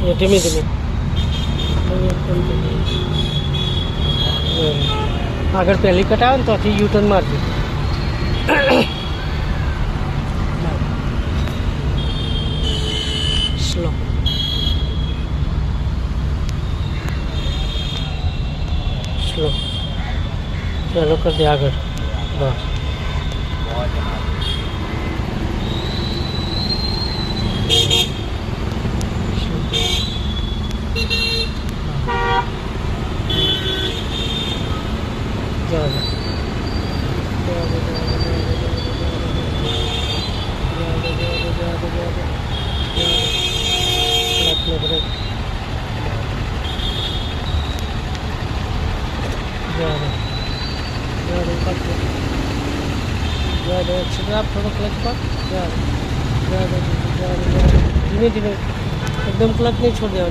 ધીમે ધીમે આગળ પહેલી કટ આવે ને ત્યાંથી યુટર્ન મારજો. સ્લો સ્લો ચાલો કરી દે આગળ. બસ आप थोड़ा क्लच पर धीमे धीमे एकदम क्लच नहीं छोड़ दिया.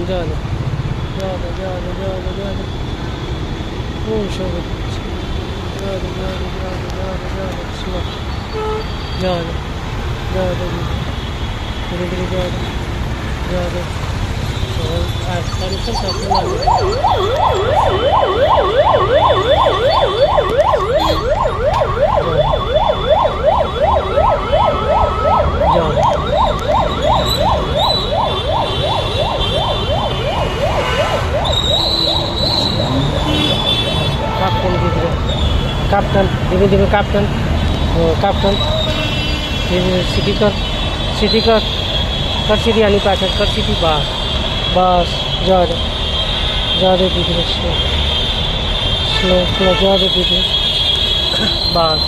Kapten, धीमे धीमे kapten, kapten, सीधी कर सीधी आनी पाछळ कर सीधी. बस जा दे धीरे स्लो जा दे धीरे. बस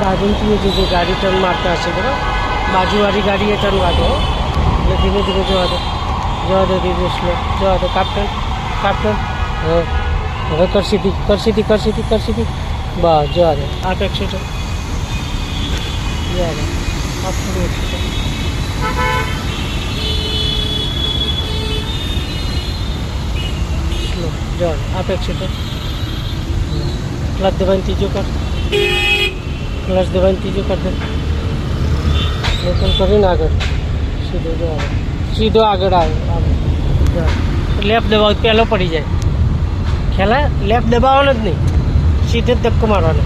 बाजूची जी गाडी टर्न मारता असेल बरं, बाजूवाली गाडी आहे टर्न मारतो. धीमे धीमे जा दे धीरे स्लो जा दे. kapten હવે कर सीधी. बस जा दे. आप एक्सीटर जा दे. आप थोड़ी एक्सीटर स्लो जा दे. आप एक्सीटर क्लच दबाઈને ત્રીજો કર. कर दे. લોકલ કરીને આગળ સીધો આગળ આવે. લેફ્ટ દબાવ પહેલો પડી જાય. ખ્યાલ લેફ્ટ દબાવવાનો જ નહીં, સીધો જ ધક્કો મારવાનો.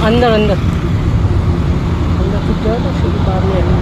અંદર અંદર અંદર અંદર જાઓ તો સીધી બહાર નહીં.